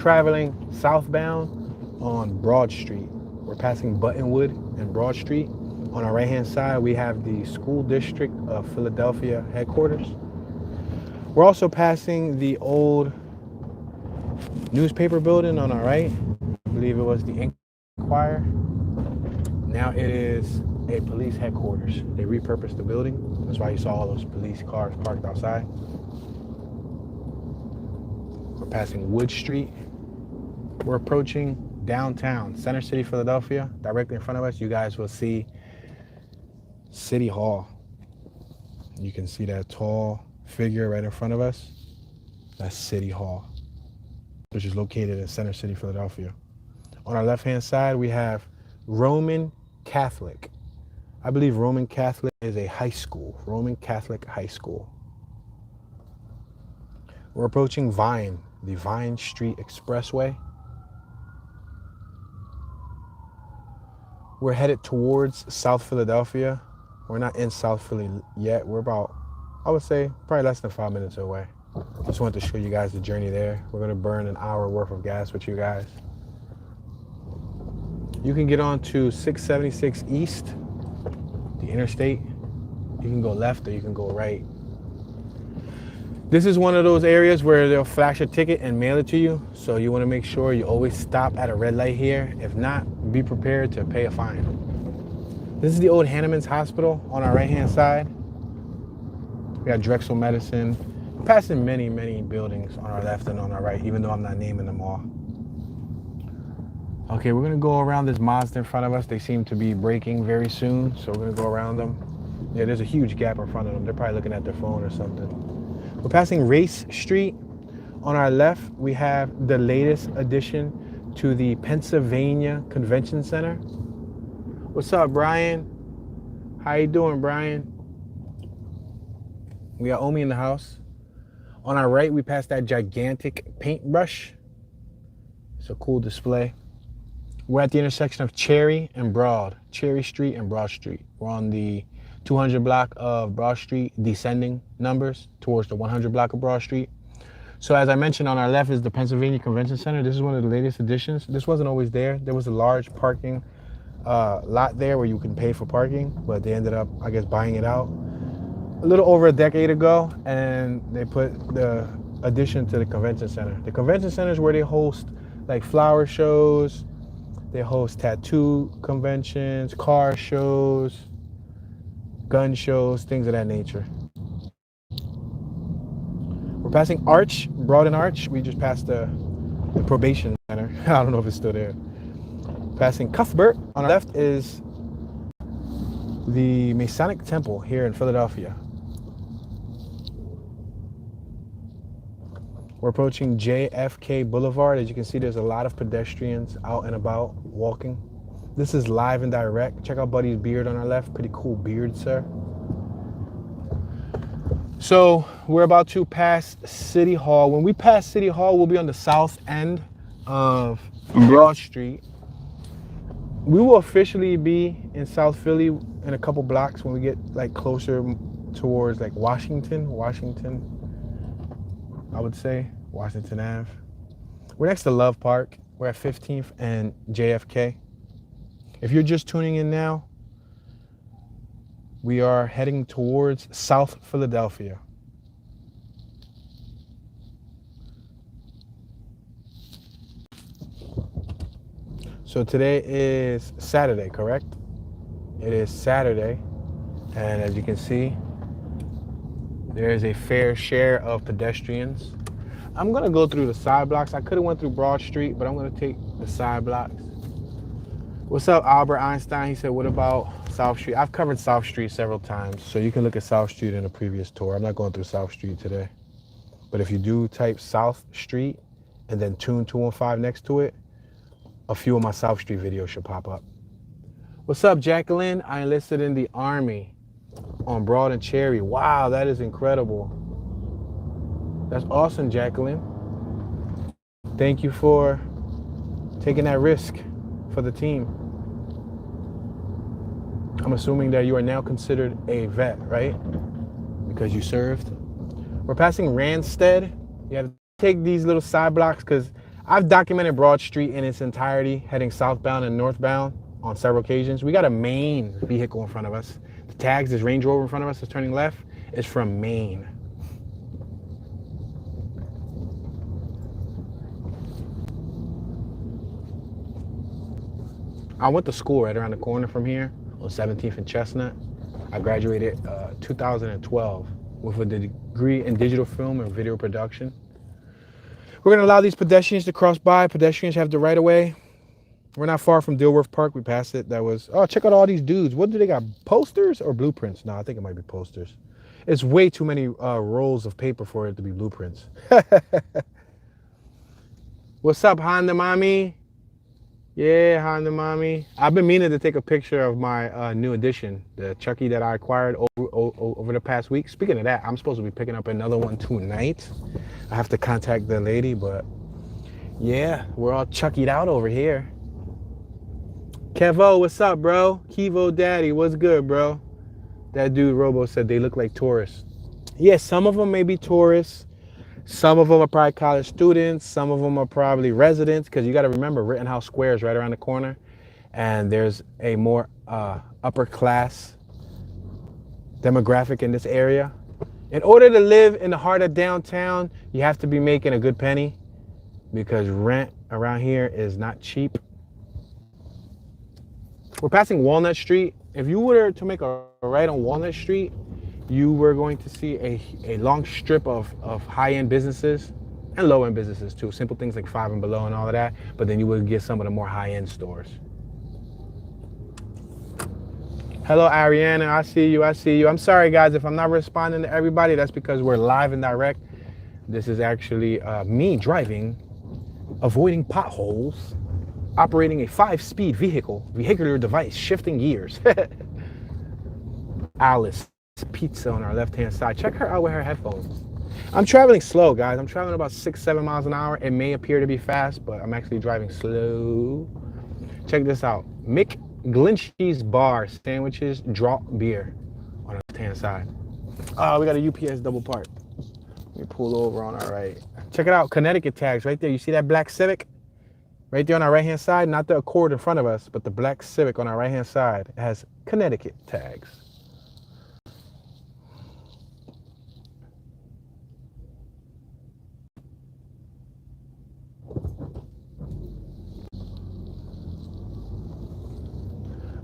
traveling southbound on Broad Street. We're passing Buttonwood and Broad Street. On our right-hand side, we have the School District of Philadelphia headquarters. We're also passing the old newspaper building on our right. I believe it was the Inquirer. Now it is a police headquarters. They repurposed the building. That's why you saw all those police cars parked outside. We're passing Wood Street. We're approaching downtown, Center City, Philadelphia. Directly in front of us, you guys will see City Hall. You can see that tall figure right in front of us. That's City Hall, which is located in Center City, Philadelphia. On our left-hand side, we have Roman Catholic. I believe Roman Catholic is a high school, Roman Catholic High School. We're approaching Vine, the Vine Street Expressway. We're headed towards South Philadelphia. We're not in South Philly yet. We're about, I would say, probably less than 5 minutes away. Just wanted to show you guys the journey there. We're gonna burn an hour worth of gas with you guys. You can get on to 676 East, the interstate. You can go left or you can go right. This is one of those areas where they'll flash a ticket and mail it to you. So you wanna make sure you always stop at a red light here. If not, be prepared to pay a fine. This is the old Hanneman's Hospital on our right-hand side. We got Drexel Medicine. We're passing many, many buildings on our left and on our right, even though I'm not naming them all. Okay, we're gonna go around this Mazda in front of us. They seem to be braking very soon, so we're gonna go around them. Yeah, there's a huge gap in front of them. They're probably looking at their phone or something. We're passing Race Street. On our left, we have the latest addition to the Pennsylvania Convention Center. What's up, Brian? How you doing, Brian? We got Omi in the house. On our right, we passed that gigantic paintbrush. It's a cool display. We're at the intersection of Cherry and Broad, Cherry Street and Broad Street. We're on the 200 block of Broad Street, descending numbers towards the 100 block of Broad Street. So as I mentioned, on our left is the Pennsylvania Convention Center. This is one of the latest additions. This wasn't always there. There was a large parking lot there where you can pay for parking, but they ended up, I guess, buying it out a little over a decade ago, and they put the addition to the convention center. The convention center is where they host like flower shows, they host tattoo conventions, car shows, gun shows, things of that nature. We're passing Arch, Broad and Arch. We just passed the probation center. I don't know if it's still there. Passing Cuthbert. On our left is the Masonic Temple here in Philadelphia. We're approaching JFK Boulevard. As you can see, there's a lot of pedestrians out and about walking. This is live and direct. Check out Buddy's beard on our left. Pretty cool beard, sir. So we're about to pass City Hall. When we pass City Hall, we'll be on the south end of Broad Street. We will officially be in South Philly in a couple blocks when we get like closer towards like Washington, I would say, Washington Ave. We're next to Love Park. We're at 15th and JFK. If you're just tuning in now, we are heading towards South Philadelphia. So today is Saturday, correct? It is Saturday, and as you can see, there is a fair share of pedestrians. I'm gonna go through the side blocks. I could have went through Broad Street, but I'm gonna take the side blocks. What's up, Albert Einstein? He said, what about South Street? I've covered South Street several times, so you can look at South Street in a previous tour. I'm not going through South Street today. But if you do type South Street and then tune 215 next to it, a few of my South Street videos should pop up. What's up, Jacqueline? I enlisted in the Army on Broad and Cherry. Wow, that is incredible. That's awesome, Jacqueline. Thank you for taking that risk for the team. I'm assuming that you are now considered a vet, right? Because you served. We're passing Randstead. You have to take these little side blocks because I've documented Broad Street in its entirety, heading southbound and northbound on several occasions. We got a Maine vehicle in front of us. The tags, this Range Rover in front of us is turning left, is from Maine. I went to school right around the corner from here on 17th and Chestnut. I graduated 2012 with a degree in digital film and video production. We're gonna allow these pedestrians to cross by. Pedestrians have the right of way. We're not far from Dilworth Park. We passed it. That was, oh, check out all these dudes. What do they got? Posters or blueprints? No, I think it might be posters. It's way too many rolls of paper for it to be blueprints. What's up, Honda Mommy? Yeah, Honda Mommy. I've been meaning to take a picture of my new edition, the Chucky that I acquired over the past week. Speaking of that, I'm supposed to be picking up another one tonight. I have to contact the lady, but yeah, we're all Chuckied out over here. Kevo, what's up, bro? Kevo Daddy, what's good, bro? That dude Robo said they look like tourists. Yeah, some of them may be tourists. Some of them are probably college students. Some of them are probably residents, because you got to remember Rittenhouse Square is right around the corner, and there's a more upper class demographic in this area. In order to live in the heart of downtown, you have to be making a good penny, because rent around here is not cheap. We're passing Walnut Street. If you were to make a right on Walnut Street, you were going to see a long strip of high-end businesses and low-end businesses too. Simple things like Five and Below and all of that. But then you would get some of the more high-end stores. Hello, Ariana. I see you. I see you. I'm sorry, guys, if I'm not responding to everybody. That's because we're live and direct. This is actually me driving, avoiding potholes, operating a 5-speed vehicular device, shifting gears. Alice Pizza on our left-hand side. Check her out with her headphones. I'm traveling slow, guys. I'm traveling about 6-7 miles an hour. It may appear to be fast, but I'm actually driving slow. Check this out. Mick Glinchy's Bar, sandwiches, draught beer on the left-hand side. We got a UPS double park. Let me pull over on our right. Check it out. Connecticut tags right there. You see that black Civic? Right there on our right-hand side, not the Accord in front of us, but the black Civic on our right-hand side. It has Connecticut tags.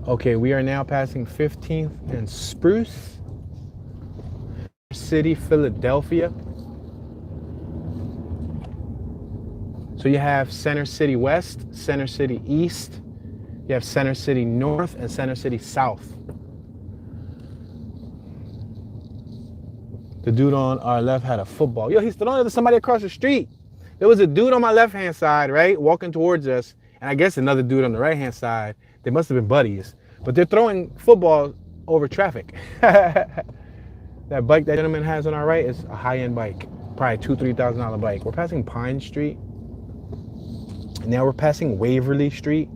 Okay, we are now passing 15th and Spruce, City, Philadelphia. So you have Center City West, Center City East, you have Center City North, and Center City South. The dude on our left had a football. Yo, he stood on it to somebody across the street. There was a dude on my left-hand side, right, walking towards us, and I guess another dude on the right-hand side. They must have been buddies, but they're throwing footballs over traffic. That bike that gentleman has on our right is a high-end bike, probably $2,000-$3,000 bike. We're passing Pine Street. Now we're passing Waverly Street.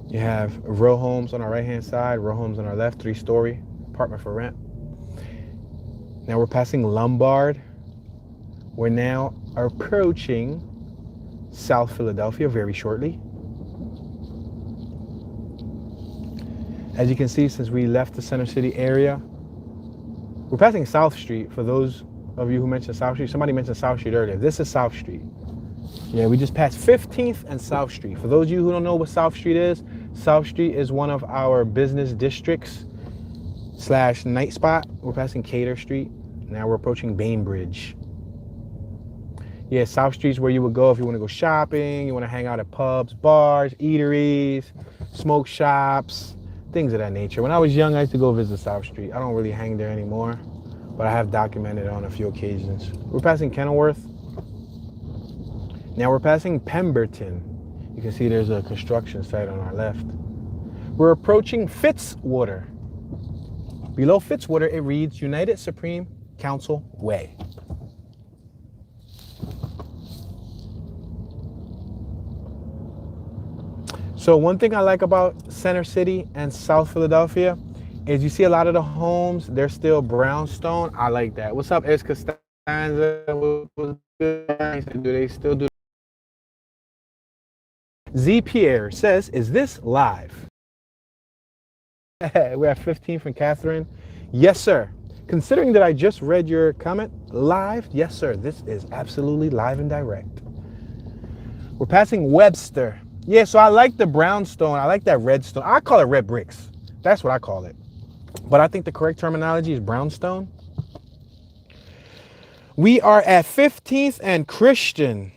You have row homes on our right-hand side, row homes on our left, 3-story, apartment for rent. Now we're passing Lombard. We're now approaching South Philadelphia very shortly. As you can see, since we left the Center City area, we're passing South Street. For those of you who mentioned South Street, somebody mentioned South Street earlier. This is South Street. Yeah, we just passed 15th and South Street. For those of you who don't know what South Street is, South Street is one of our business districts / night spot. We're passing Cater Street. Now we're approaching Bainbridge. Yeah, South Street's where you would go if you want to go shopping, you want to hang out at pubs, bars, eateries, smoke shops, things of that nature. When I was young, I used to go visit South Street. I don't really hang there anymore, but I have documented it on a few occasions. We're passing Kenilworth. Now we're passing Pemberton. You can see there's a construction site on our left. We're approaching Fitzwater. Below Fitzwater, it reads United Supreme Council Way. So one thing I like about Center City and South Philadelphia is you see a lot of the homes, they're still brownstone. I like that. What's up, Es Costanza? What's good? Do they still do Z Pierre says, is this live? We're at 15 from Catherine. Yes, sir. Considering that I just read your comment live, yes, sir. This is absolutely live and direct. We're passing Webster. Yeah, so I like the brownstone. I like that red stone. I call it red bricks. That's what I call it. But I think the correct terminology is brownstone. We are at 15th and Christian.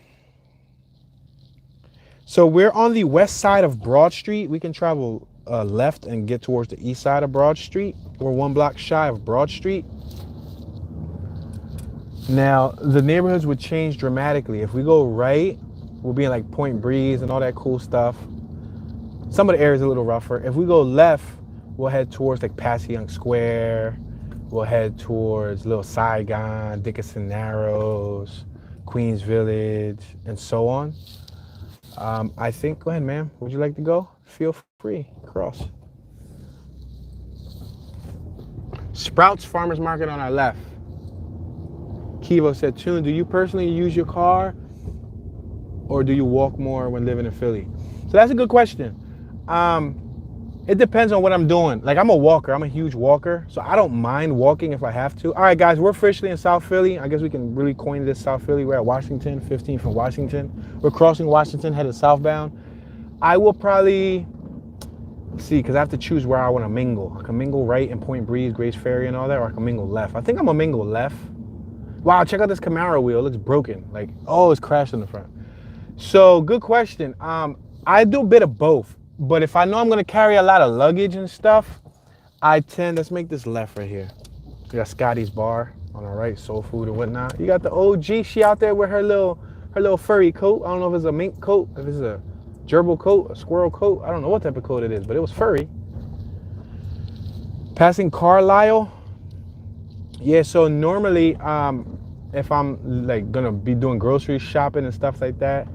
So we're on the west side of Broad Street. We can travel left and get towards the east side of Broad Street. We're 1 block shy of Broad Street. Now, the neighborhoods would change dramatically. If we go right, we'll be in like Point Breeze and all that cool stuff. Some of the areas are a little rougher. If we go left, we'll head towards like Passyunk Square. We'll head towards Little Saigon, Dickinson Narrows, Queens Village, and so on. I think, go ahead, ma'am. Would you like to go? Feel free. Cross. Sprouts Farmers Market on our left. Kivo said, Tune, do you personally use your car or do you walk more when living in Philly? So that's a good question. It depends on what I'm doing. Like, I'm a walker. I'm a huge walker. So I don't mind walking if I have to. All right, guys, we're officially in South Philly. I guess we can really coin this South Philly. We're at Washington, 15 from Washington. We're crossing Washington, headed southbound. I will probably, see, because I have to choose where I want to mingle. I can mingle right in Point Breeze, Grace Ferry, and all that, or I can mingle left. I think I'm going to mingle left. Wow, check out this Camaro wheel. It looks broken. Like, oh, it's crashed in the front. So, good question. I do a bit of both. But if I know I'm going to carry a lot of luggage and stuff, I tend, let's make this left right here. We got Scotty's Bar on our right, soul food and whatnot. You got the OG, she out there with her little furry coat. I don't know if it's a mink coat, if it's a gerbil coat, a squirrel coat. I don't know what type of coat it is, but it was furry. Passing Carlisle. Yeah, so normally, if I'm like going to be doing grocery shopping and stuff like that,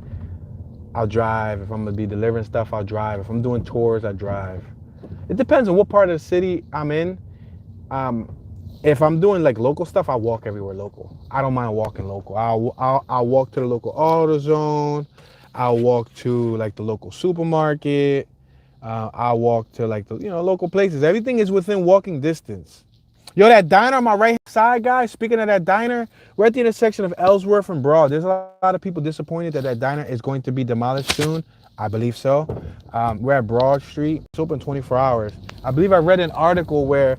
I'll drive. If I'm gonna be delivering stuff, I'll drive. If I'm doing tours, I drive. It depends on what part of the city I'm in. If I'm doing like local stuff, I walk everywhere local. I don't mind walking local. I'll walk to the local AutoZone. I'll walk to like the local supermarket. I'll walk to like the local places. Everything is within walking distance. Yo, that diner on my right side, guys, speaking of that diner, we're at the intersection of Ellsworth and Broad. There's a lot of people disappointed that diner is going to be demolished soon. I believe so. We're at Broad Street. It's open 24 hours. I believe I read an article where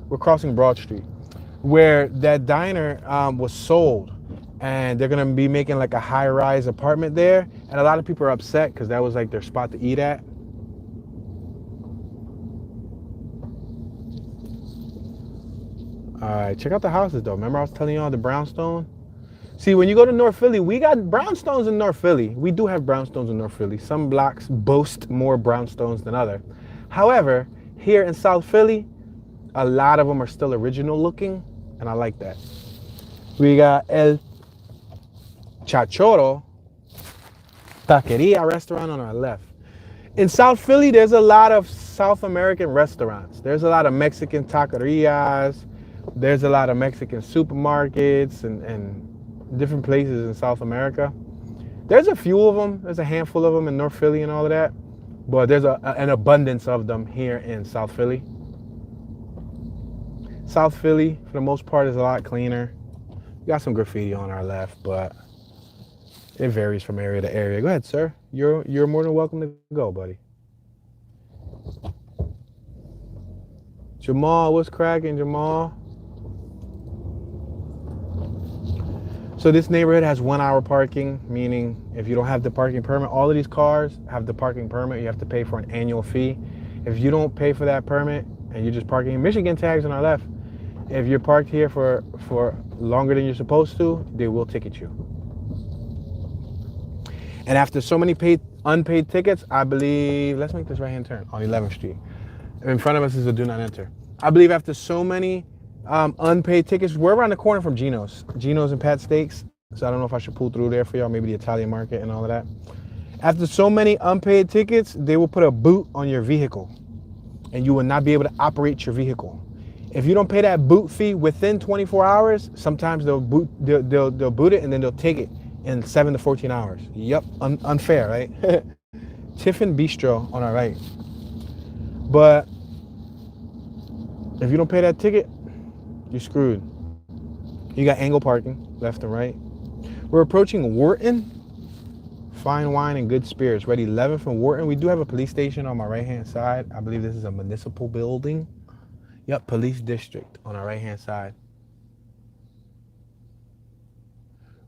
we're crossing Broad Street, where that diner was sold. And they're going to be making like a high-rise apartment there. And a lot of people are upset because that was like their spot to eat at. All right, check out the houses though. Remember I was telling y'all the brownstone? See, when you go to North Philly, we got brownstones in North Philly. We do have brownstones in North Philly. Some blocks boast more brownstones than others. However, here in South Philly, a lot of them are still original looking, and I like that. We got El Chachoro Taqueria restaurant on our left. In South Philly, there's a lot of South American restaurants. There's a lot of Mexican taquerias. There's a lot of Mexican supermarkets and different places in South America. There's a few of them. There's a handful of them in North Philly and all of that. But there's an abundance of them here in South Philly. South Philly, for the most part, is a lot cleaner. We got some graffiti on our left, but it varies from area to area. Go ahead, sir. You're more than welcome to go, buddy. Jamal, what's cracking, Jamal? So this neighborhood has 1 hour parking, meaning if you don't have the parking permit, all of these cars have the parking permit. You have to pay for an annual fee. If you don't pay for that permit and you're just parking, Michigan tags on our left, if you're parked here for longer than you're supposed to, they will ticket you. And after so many unpaid tickets, I believe, let's make this right-hand turn on 11th Street. In front of us is a do not enter. I believe after so many unpaid tickets, we're around the corner from Geno's and Pat Steaks. So I don't know if I should pull through there for y'all, maybe the Italian market and all of that. After so many unpaid tickets, they will put a boot on your vehicle and you will not be able to operate your vehicle. If you don't pay that boot fee within 24 hours, sometimes they'll boot it and then they'll take it in 7 to 14 hours. Yep, unfair, right? Tiffin Bistro on our right. But if you don't pay that ticket, you're screwed. You got angle parking, left and right. We're approaching Wharton. Fine wine and good spirits. Ready 11 from Wharton. We do have a police station on my right-hand side. I believe this is a municipal building. Yep, police district on our right-hand side.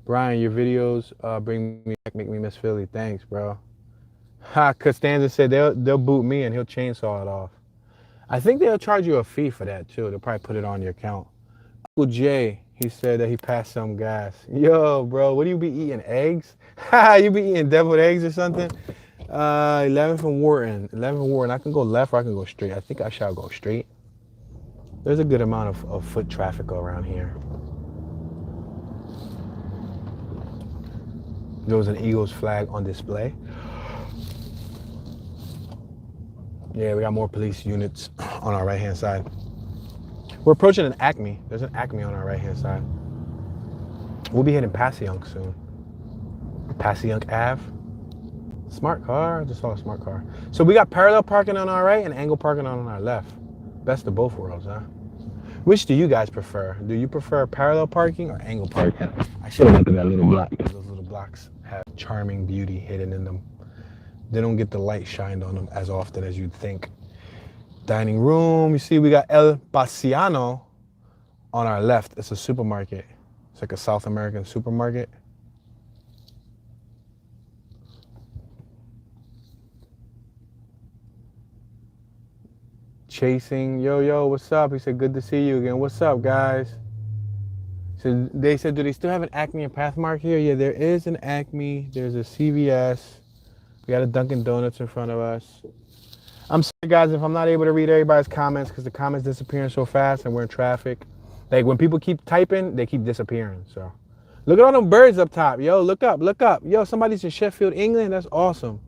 Brian, your videos bring me back, make me miss Philly. Thanks, bro. Ha, Costanza said they'll boot me and he'll chainsaw it off. I think they'll charge you a fee for that too. They'll probably put it on your account. Uncle Jay, he said that he passed some gas. Yo, bro, what do you be eating? Eggs? Ha, you be eating deviled eggs or something? 11 from Wharton. 11 from Wharton. I can go left or I can go straight. I think I shall go straight. There's a good amount of foot traffic around here. There was an Eagles flag on display. Yeah, we got more police units on our right-hand side. We're approaching an Acme. There's an Acme on our right-hand side. We'll be hitting Passyunk soon. Passyunk Ave. Smart car. I just saw a smart car. So we got parallel parking on our right and angle parking on our left. Best of both worlds, huh? Which do you guys prefer? Do you prefer parallel parking or angle parking? I should have looked at that little block. Those little blocks have charming beauty hidden in them. They don't get the light shined on them as often as you'd think. Dining room, you see we got El Paciano on our left. It's a supermarket. It's like a South American supermarket. Chasing, yo, what's up? He said, good to see you again. What's up, guys? So they said, do they still have an Acme and Pathmark here? Yeah, there is an Acme. There's a CVS. We got a Dunkin' Donuts in front of us. I'm sorry, guys, if I'm not able to read everybody's comments because the comments disappearing so fast and we're in traffic. Like, when people keep typing, they keep disappearing, so. Look at all them birds up top. Yo, look up, look up. Yo, somebody's in Sheffield, England. That's awesome.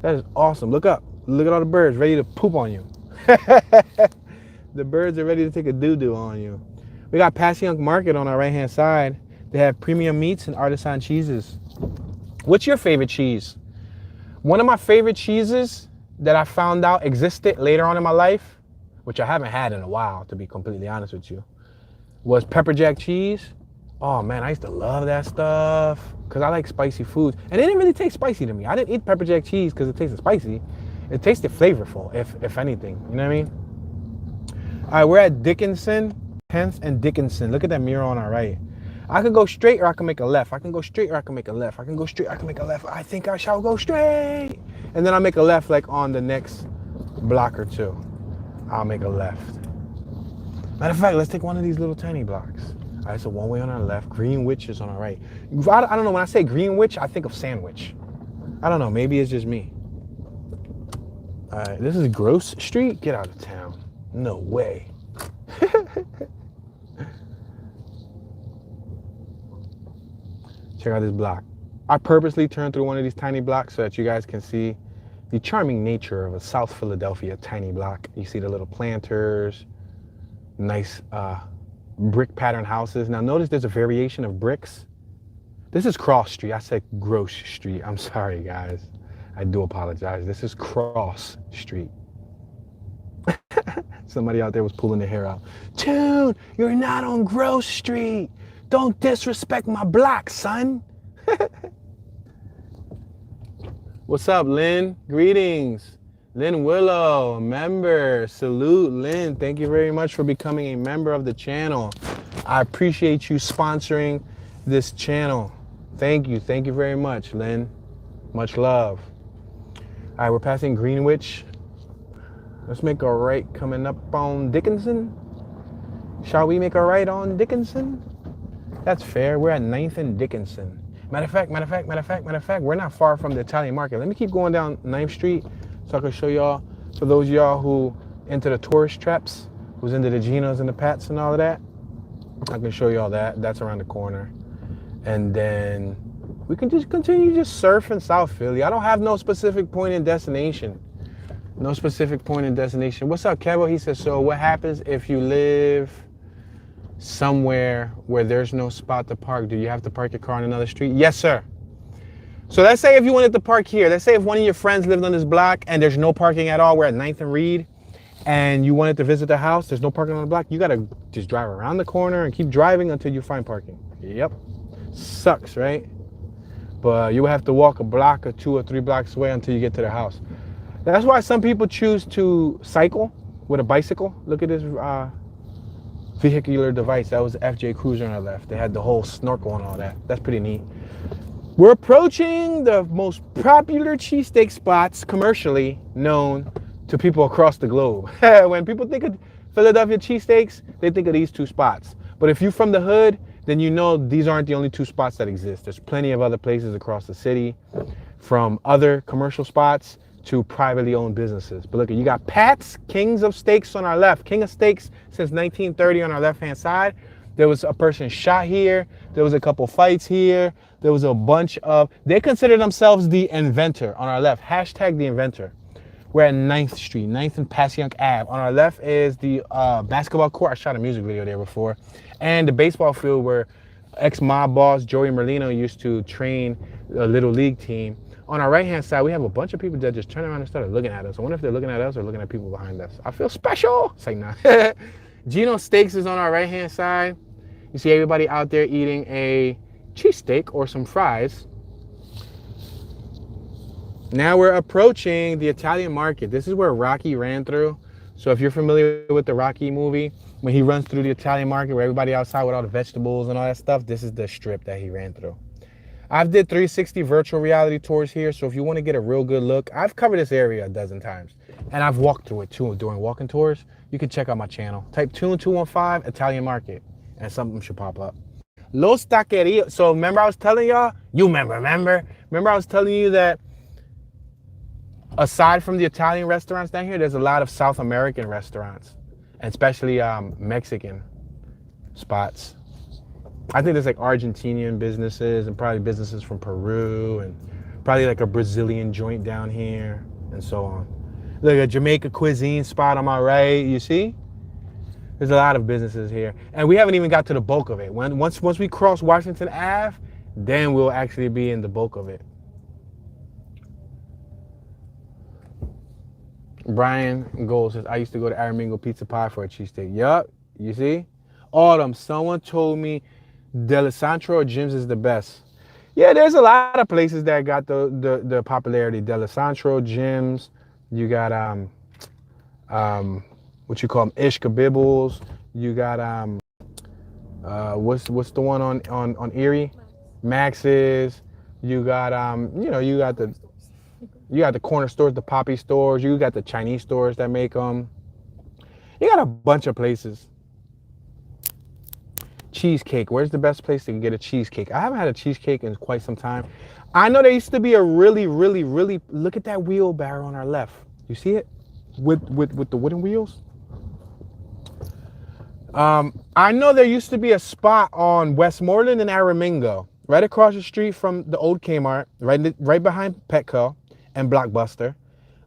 That is awesome. Look up. Look at all the birds ready to poop on you. The birds are ready to take a doo-doo on you. We got Passyunk Market on our right-hand side. They have premium meats and artisan cheeses. What's your favorite cheese? One of my favorite cheeses that I found out existed later on in my life, which I haven't had in a while, to be completely honest with you, was pepper jack cheese. Oh man, I used to love that stuff because I like spicy foods. And it didn't really taste spicy to me. I didn't eat pepper jack cheese because it tasted spicy. It tasted flavorful, if anything. You know what I mean? All right, we're at Dickinson, 10th and Dickinson. Look at that mirror on our right. I could go straight or I can make a left. I can go straight or I can make a left. I can go straight, I can make a left. I think I shall go straight. And then I'll make a left like on the next block or two. I'll make a left. Matter of fact, let's take one of these little tiny blocks. All right, so one way on our left, Greenwich is on our right. I don't know, when I say Greenwich, I think of sandwich. I don't know, maybe it's just me. All right, this is Gross Street. Get out of town. No way. Check out this block. I purposely turned through one of these tiny blocks so that you guys can see the charming nature of a South Philadelphia tiny block. You see the little planters, nice brick pattern houses. Now notice there's a variation of bricks. This is Cross Street. I said Gross Street. I'm sorry, guys. I do apologize. This is Cross Street. Somebody out there was pulling their hair out. Tune, you're not on Gross Street. Don't disrespect my block, son. What's up, Lynn? Greetings. Lynn Willow, a member. Salute, Lynn. Thank you very much for becoming a member of the channel. I appreciate you sponsoring this channel. Thank you. Thank you very much, Lynn. Much love. All right, we're passing Greenwich. Let's make a right coming up on Dickinson. Shall we make a right on Dickinson? That's fair. We're at 9th and Dickinson. Matter of fact, we're not far from the Italian market. Let me keep going down 9th Street so I can show y'all, for those of y'all who into the tourist traps, who's into the Ginos and the Pats and all of that, I can show y'all that. That's around the corner. And then we can just continue just surfing South Philly. I don't have no specific point in destination. No specific point in destination. What's up, Kevo? He says, so what happens if you live somewhere where there's no spot to park? Do you have to park your car on another street? Yes, sir. So let's say if you wanted to park here, let's say if one of your friends lived on this block and there's no parking at all, we're at 9th and Reed, and you wanted to visit the house, there's no parking on the block, you gotta just drive around the corner and keep driving until you find parking. Yep. Sucks, right? But you would have to walk a block or 2 or 3 blocks away until you get to the house. That's why some people choose to cycle with a bicycle. Look at this vehicular device. That was the FJ Cruiser on our left. They had the whole snorkel and all that. That's pretty neat. We're approaching the most popular cheesesteak spots commercially known to people across the globe. When people think of Philadelphia cheesesteaks, they think of these 2 spots. But if you're from the hood, then you know these aren't the only 2 spots that exist. There's plenty of other places across the city, from other commercial spots to privately owned businesses. But look, you got Pat's, Kings of Steaks on our left. King of Steaks since 1930 on our left-hand side. There was a person shot here. There was a couple fights here. There was a bunch of, they consider themselves the inventor on our left. Hashtag the inventor. We're at 9th Street, 9th and Passyunk Ave. On our left is the basketball court. I shot a music video there before. And the baseball field where ex-mob boss Joey Merlino used to train a little league team. On our right-hand side, we have a bunch of people that just turned around and started looking at us. I wonder if they're looking at us or looking at people behind us. I feel special. It's like, nah. Gino Steaks is on our right-hand side. You see everybody out there eating a cheesesteak or some fries. Now we're approaching the Italian market. This is where Rocky ran through. So if you're familiar with the Rocky movie, when he runs through the Italian market where everybody outside with all the vegetables and all that stuff, this is the strip that he ran through. I've did 360 virtual reality tours here, so if you want to get a real good look, I've covered this area a dozen times. And I've walked through it too during walking tours. You can check out my channel. Type Tune215 Italian Market, and something should pop up. Los Taquerios. So remember I was telling y'all? You remember? Remember I was telling you that aside from the Italian restaurants down here, there's a lot of South American restaurants, and especially Mexican spots. I think there's like Argentinian businesses and probably businesses from Peru and probably like a Brazilian joint down here and so on. Look, a Jamaica cuisine spot on my right, you see? There's a lot of businesses here. And we haven't even got to the bulk of it. Once we cross Washington Ave, then we'll actually be in the bulk of it. Brian Gold says, I used to go to Aramingo Pizza Pie for a cheesesteak. Yup, you see? Autumn, someone told me D'Alessandro or Jim's is the best. Yeah, there's a lot of places that got the popularity. D'Alessandro, Jim's, you got what you call them, Ishka Bibbles. You got what's the one on Erie? Max's. You got you got the corner stores, the Poppy stores. You got the Chinese stores that make them. You got a bunch of places. Cheesecake. Where's the best place to get a cheesecake? I haven't had a cheesecake in quite some time. I know there used to be a really, look at that wheelbarrow on our left. You see it? With the wooden wheels? I know there used to be a spot on Westmoreland and Aramingo, right across the street from the old Kmart, right behind Petco and Blockbuster.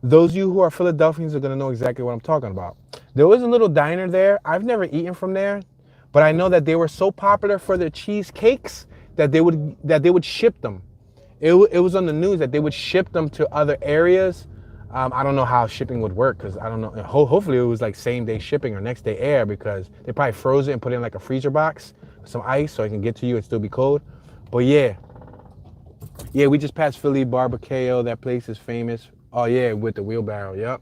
Those of you who are Philadelphians are gonna know exactly what I'm talking about. There was a little diner there. I've never eaten from there, but I know that they were so popular for their cheesecakes that they would ship them. It was on the news that they would ship them to other areas. I don't know how shipping would work because I don't know. Hopefully it was like same day shipping or next day air because they probably froze it and put it in like a freezer box with some ice so it can get to you and still be cold. But yeah, we just passed Philly Barbacao. That place is famous. Oh yeah, with the wheelbarrow. Yep.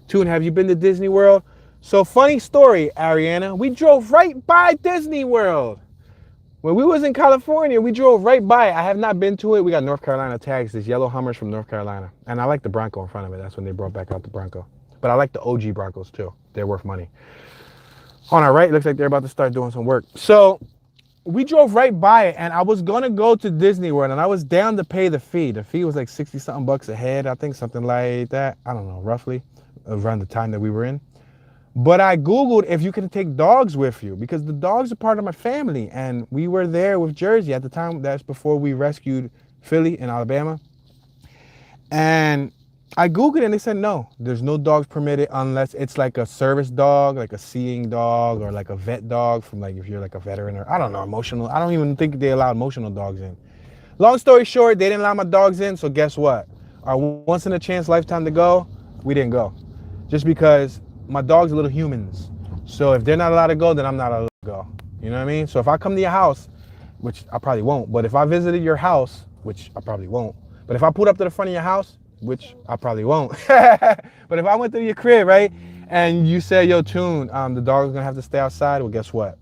Tune, have you been to Disney World? So funny story, Ariana. We drove right by Disney World. When we was in California, we drove right by it. I have not been to it. We got North Carolina tags, this yellow Hummers from North Carolina. And I like the Bronco in front of it. That's when they brought back out the Bronco. But I like the OG Broncos too. They're worth money. On our right, looks like they're about to start doing some work. So we drove right by it and I was gonna go to Disney World and I was down to pay the fee. The fee was like 60 something bucks a head. I think something like that. I don't know, roughly around the time that we were in. But I Googled if you can take dogs with you because the dogs are part of my family. And we were there with Jersey at the time. That's before we rescued Philly in Alabama. And I Googled it and they said, no, there's no dogs permitted unless it's like a service dog, like a seeing dog or like a vet dog from like if you're like a veteran or I don't know, emotional. I don't even think they allow emotional dogs in. Long story short, they didn't allow my dogs in, so guess what? Our once in a chance lifetime to go, we didn't go. Just because my dogs are little humans. So if they're not allowed to go, then I'm not allowed to go. You know what I mean? So if I come to your house, which I probably won't, but if I visited your house, which I probably won't, but if I pulled up to the front of your house, which I probably won't, but if I went to your crib, right, and you said, yo, Tune, the dog's gonna have to stay outside, well, guess what?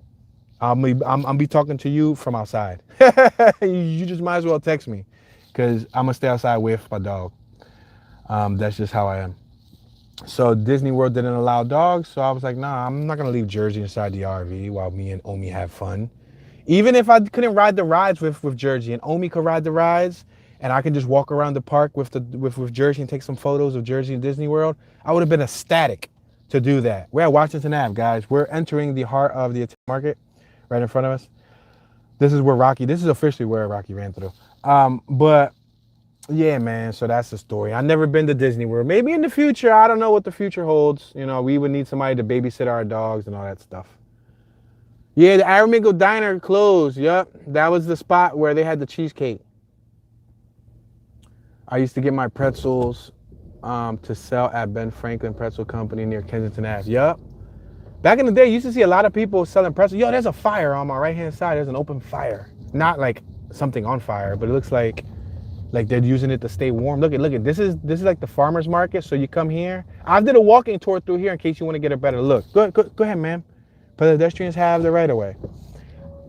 I'm be talking to you from outside. You just might as well text me, because I'm gonna stay outside with my dog. That's just how I am. So Disney World didn't allow dogs, so I was like, nah, I'm not gonna leave Jersey inside the RV while me and Omi have fun. Even if I couldn't ride the rides with Jersey and Omi could ride the rides, and I can just walk around the park with Jersey and take some photos of Jersey and Disney World, I would have been ecstatic to do that. We're at Washington Ave, guys. We're entering the heart of the Italian market, right in front of us. This is officially where Rocky ran through. But yeah, man, so that's the story. I've never been to Disney World. Maybe in the future, I don't know what the future holds. You know, we would need somebody to babysit our dogs and all that stuff. Yeah, the Aramingo Diner closed. Yep, that was the spot where they had the cheesecake. I used to get my pretzels to sell at Ben Franklin Pretzel Company near Kensington Ave. Yep. Back in the day, you used to see a lot of people selling pretzels. Yo, there's a fire on my right-hand side. There's an open fire. Not like something on fire, but it looks like they're using it to stay warm. Look at this is like the farmer's market. So you come here. I did a walking tour through here in case you want to get a better look. Go ahead, ma'am. Pedestrians have the right of way.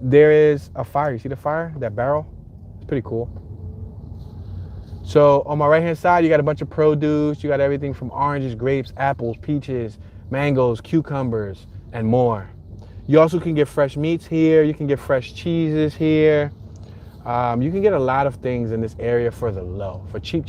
There is a fire. You see the fire? That barrel? It's pretty cool. So on my right hand side, you got a bunch of produce. You got everything from oranges, grapes, apples, peaches, mangoes, cucumbers, and more. You also can get fresh meats here. You can get fresh cheeses here. You can get a lot of things in this area for the low, for cheap.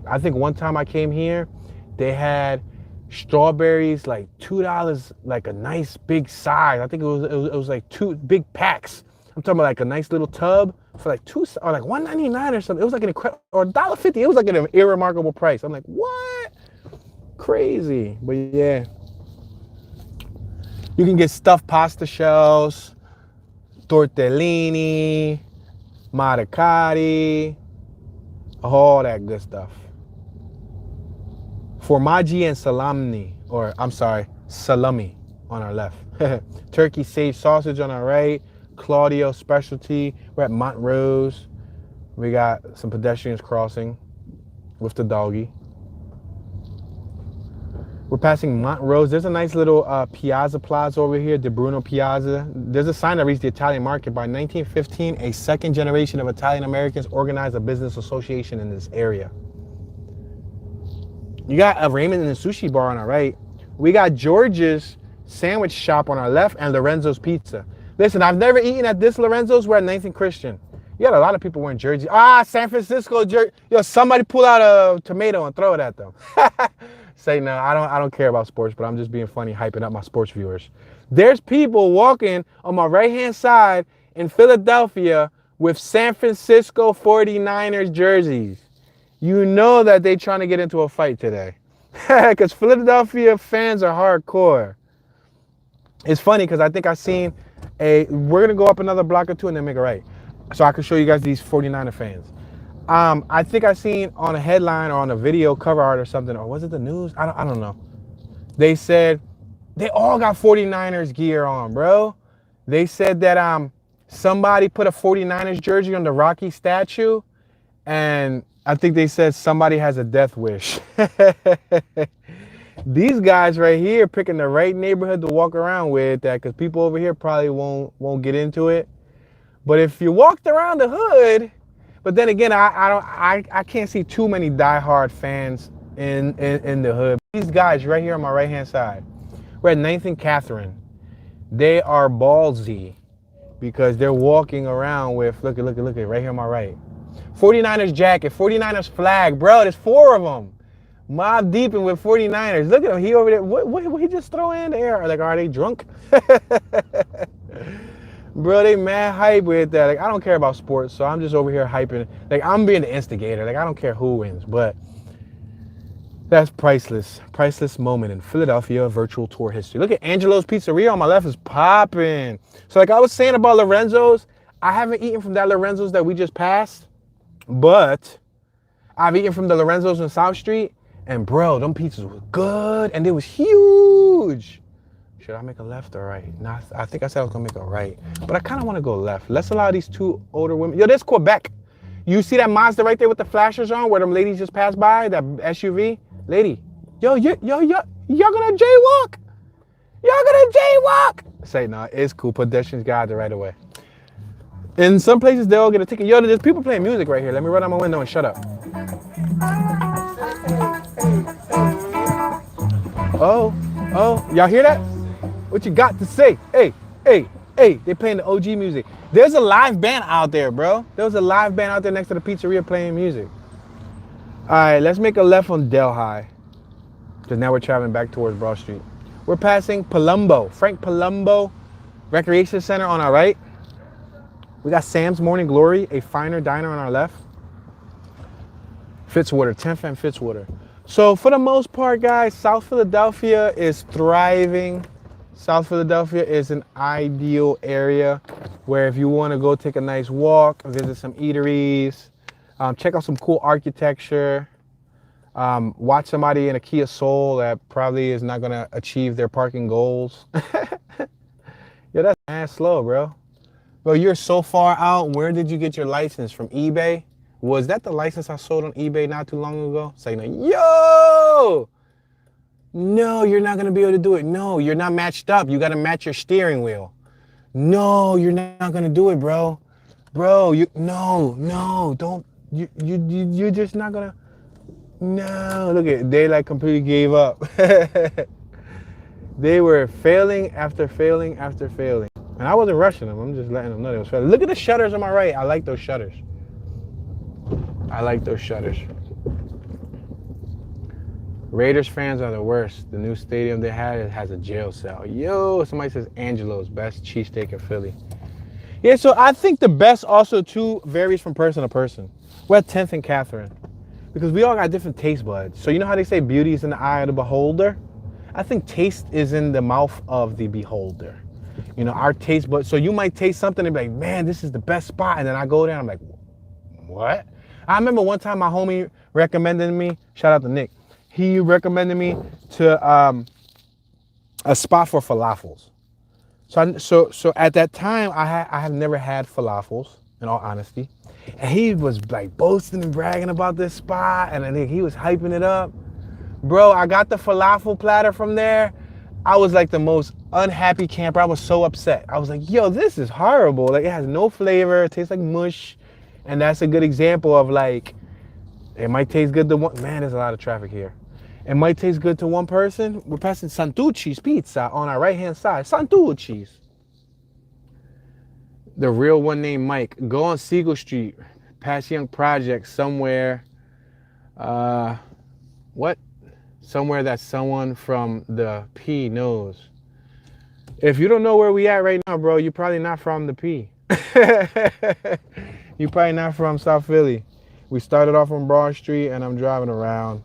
I think one time I came here, they had strawberries like $2, like a nice big size. I think it was like 2 big packs. I'm talking about like a nice little tub for like $2 or like $1.99 or something. It was like an incredible, or $1.50. It was like an irremarkable price. I'm like, what? Crazy. But yeah, you can get stuffed pasta shells, tortellini, maricotti, all that good stuff. Formaggi and salami, or I'm sorry, salami on our left. Turkey sage sausage on our right. Claudio specialty. We're at Montrose. We got some pedestrians crossing with the doggy. We're passing Montrose. There's a nice little Piazza Plaza over here, De Bruno Piazza. There's a sign that reads the Italian market. By 1915, a second generation of Italian Americans organized a business association in this area. You got a ramen and a sushi bar on our right. We got George's sandwich shop on our left and Lorenzo's Pizza. Listen, I've never eaten at this Lorenzo's. We're at 9th and Christian. You got a lot of people wearing jerseys. San Francisco jersey. Yo, somebody pull out a tomato and throw it at them. Say no, I don't care about sports, but I'm just being funny, hyping up my sports viewers. There's people walking on my right-hand side in Philadelphia with San Francisco 49ers jerseys. You know that they're trying to get into a fight today. Because Philadelphia fans are hardcore. It's funny because I think I seen we're going to go up another block or two and then make a right. So I can show you guys these 49er fans. I think I seen on a headline or on a video cover art or something, or was it the news? I don't know. They said they all got 49ers gear on, bro. They said that somebody put a 49ers jersey on the Rocky statue, and I think they said somebody has a death wish. These guys right here picking the right neighborhood to walk around with, that because people over here probably won't get into it. But if you walked around the hood, but then again, I can't see too many diehard fans in the hood. These guys right here on my right hand side, we're at 9th and Catherine. They are ballsy because they're walking around with look at right here on my right. 49ers jacket, 49ers flag, bro. There's 4 of them. Mob deeping with 49ers. Look at him. He over there. What he just throw in the air? Like, are they drunk? Bro, they mad hype with that. Like, I don't care about sports, so I'm just over here hyping. Like, I'm being the instigator. Like, I don't care who wins, but that's priceless. Priceless moment in Philadelphia virtual tour history. Look at Angelo's Pizzeria on my left is popping. So like I was saying about Lorenzo's, I haven't eaten from that Lorenzo's that we just passed. But I've eaten from the Lorenzo's on South Street, and bro, them pizzas were good, and they was huge. Should I make a left or right? Nah, I think I said I was gonna make a right, but I kind of want to go left. Let's allow these two older women. Yo, this Quebec. You see that Mazda right there with the flashers on, where them ladies just passed by, that SUV? Lady, y'all gonna jaywalk? Y'all gonna jaywalk? Say, no, it's cool. Pedestrians guide the right of way. In some places, they'll get a ticket. Yo, there's people playing music right here. Let me run out my window and shut up. Oh, y'all hear that? What you got to say? Hey, they playing the OG music. There's a live band out there, bro. There was a live band out there next to the pizzeria playing music. All right, let's make a left on Delhi, because now we're traveling back towards Broad Street. We're passing Palumbo, Frank Palumbo Recreation Center on our right. We got Sam's Morning Glory, a finer diner on our left. Fitzwater, 10th and Fitzwater. So for the most part, guys, South Philadelphia is thriving. South Philadelphia is an ideal area where if you want to go take a nice walk, visit some eateries, check out some cool architecture, watch somebody in a Kia Soul that probably is not going to achieve their parking goals. Yeah, that's mad slow, bro. Bro, you're so far out. Where did you get your license? From eBay? Was that the license I sold on eBay not too long ago? Saying, yo! No, you're not gonna be able to do it. No, you're not matched up. You gotta match your steering wheel. No, you're not gonna do it, bro. Bro, don't. You're just not gonna. No, look at, they like completely gave up. They were failing after failing after failing. And I wasn't rushing them. I'm just letting them know they was failing. Look at the shutters on my right. I like those shutters. Raiders fans are the worst. The new stadium they had, it has a jail cell. Yo, somebody says Angelo's best cheesesteak in Philly. Yeah, so I think the best also too varies from person to person. We're at 10th and Catherine because we all got different taste buds. So you know how they say beauty is in the eye of the beholder? I think taste is in the mouth of the beholder. You know, our taste buds. So you might taste something and be like, man, this is the best spot. And then I go there and I'm like, what? I remember one time my homie recommended me, shout out to Nick, he recommended me to a spot for falafels. So at that time, I have never had falafels, in all honesty. And he was like boasting and bragging about this spot, and I think he was hyping it up. Bro, I got the falafel platter from there. I was like the most unhappy camper. I was so upset. I was like, yo, this is horrible. Like, it has no flavor. It tastes like mush. And that's a good example of like, it might taste good to one, man, there's a lot of traffic here. It might taste good to one person. We're passing Santucci's Pizza on our right-hand side. Santucci's. The real one named Mike. Go on Siegel Street, past Young Project, somewhere. What? Somewhere that someone from the P knows. If you don't know where we at right now, bro, you're probably not from the P. You're probably not from South Philly. We started off on Broad Street and I'm driving around.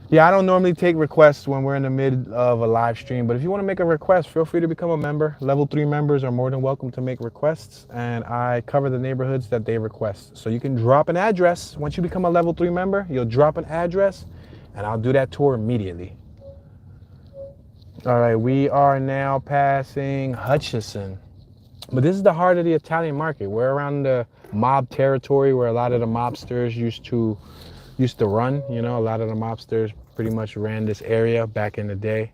Yeah, I don't normally take requests when we're in the mid of a live stream, but if you want to make a request, feel free to become a member. Level 3 members are more than welcome to make requests, and I cover the neighborhoods that they request. So you can drop an address. Once you become a level 3 member, you'll drop an address, and I'll do that tour immediately. All right, we are now passing Hutchison. But this is the heart of the Italian market. We're around the mob territory where a lot of the mobsters used to run. You know, a lot of the mobsters pretty much ran this area back in the day.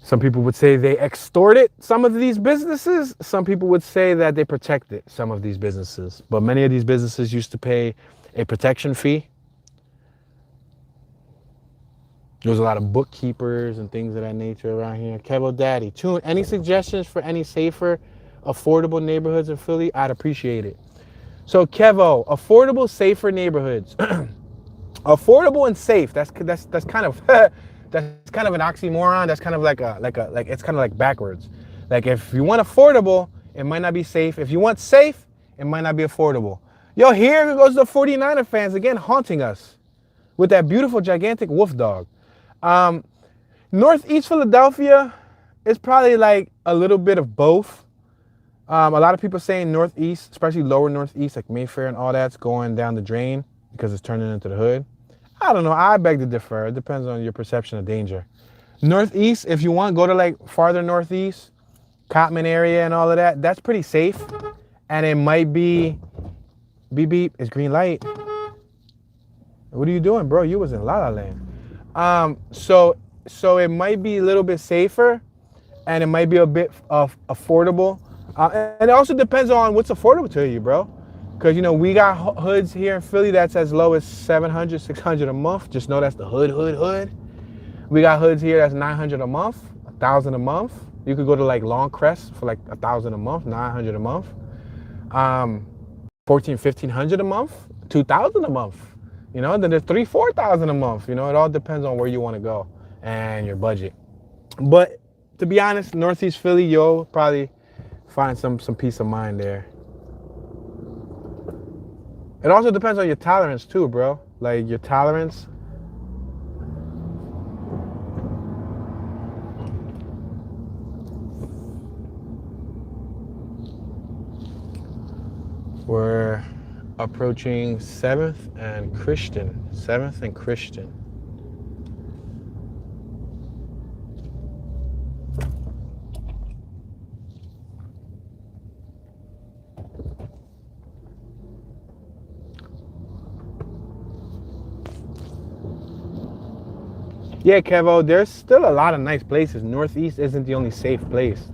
Some people would say they extorted some of these businesses. Some people would say that they protected some of these businesses. But many of these businesses used to pay a protection fee. There was a lot of bookkeepers and things of that nature around here. Kevo Daddy, tune. Any suggestions for any safer, affordable neighborhoods in Philly? I'd appreciate it. So Kevo, affordable, safer neighborhoods. Affordable and safe. That's kind of that's kind of an oxymoron. That's kind of like it's kind of like backwards. Like if you want affordable, it might not be safe. If you want safe, it might not be affordable. Yo, here goes the 49er fans again haunting us with that beautiful gigantic wolf dog. Northeast Philadelphia is probably like a little bit of both. A lot of people saying northeast, especially lower northeast, like Mayfair and all that's going down the drain because it's turning into the hood. I don't know. I beg to differ. It depends on your perception of danger. Northeast, if you want, go to like farther northeast, Cotman area and all of that. That's pretty safe. And it might be, beep beep, it's green light. What are you doing, bro? You was in La La Land. So it might be a little bit safer, and it might be a bit of affordable. And it also depends on what's affordable to you, bro. Because, you know, we got hoods here in Philly that's as low as 700, 600 a month. Just know that's the hood. We got hoods here that's 900 a month, 1,000 a month. You could go to like Long Crest for like 1,000 a month, 900 a month. 1,500 a month, 2,000 a month. You know, then there's 3,000, 4,000 a month. You know, it all depends on where you want to go and your budget. But to be honest, Northeast Philly, you'll probably find some peace of mind there. It also depends on your tolerance too, bro. Like your tolerance. We're approaching 7th and Christian. 7th and Christian. Yeah, Kevo, there's still a lot of nice places. Northeast isn't the only safe place.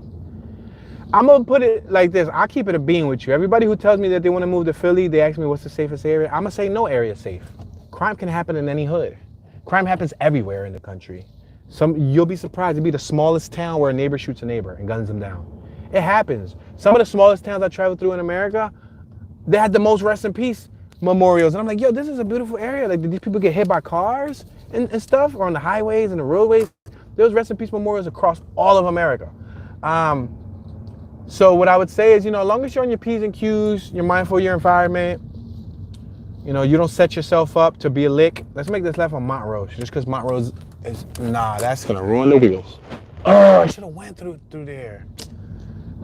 I'm gonna put it like this. I'll keep it a bean with you. Everybody who tells me that they want to move to Philly, they ask me what's the safest area. I'm gonna say no area is safe. Crime can happen in any hood. Crime happens everywhere in the country. You'll be surprised. It'd be the smallest town where a neighbor shoots a neighbor and guns them down. It happens. Some of the smallest towns I traveled through in America, they had the most rest in peace memorials. And I'm like, yo, this is a beautiful area. Like, did these people get hit by cars and stuff, or on the highways and the roadways? There's rest in peace memorials across all of America. So what I would say is, you know, as long as you're on your P's and Q's, you're mindful of your environment, you know, you don't set yourself up to be a lick. Let's make this left on Montrose, just because Montrose is, that's gonna ruin the wheels. Oh, I should have went through there.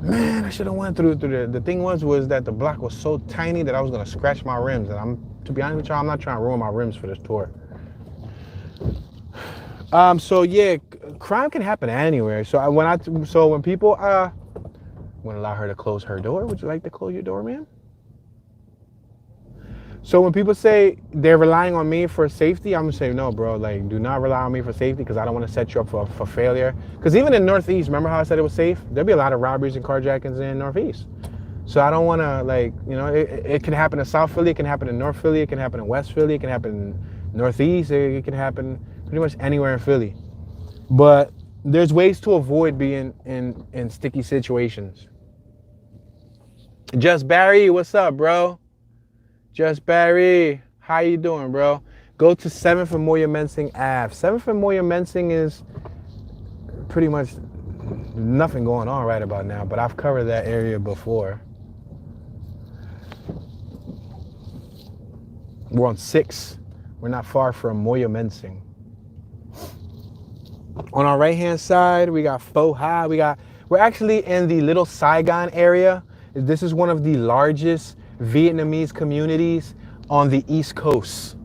Man, I should have went through there. The thing was that the block was so tiny that I was gonna scratch my rims, and to be honest with y'all, I'm not trying to ruin my rims for this tour. So yeah, crime can happen anywhere. So when people wouldn't allow her to close her door. Would you like to close your door, ma'am? So when people say they're relying on me for safety, I'm gonna say no, bro. Like, do not rely on me for safety, because I don't want to set you up for failure. Because even in Northeast, remember how I said it was safe? There'll be a lot of robberies and carjackings in Northeast. So I don't want to, like, you know, it can happen in South Philly, it can happen in North Philly, it can happen in West Philly, it can happen in Northeast, it can happen pretty much anywhere in Philly. But there's ways to avoid being in sticky situations. Just Barry, what's up, bro? Just Barry, how you doing, bro? Go to 7th and Moyer-Mensing Ave. 7th and Moyer-Mensing is pretty much nothing going on right about now, but I've covered that area before. We're on 6. We're not far from Moyer-Mensing. On our right-hand side, we got Pho Ha. We're actually in the Little Saigon area. This is one of the largest Vietnamese communities on the East Coast.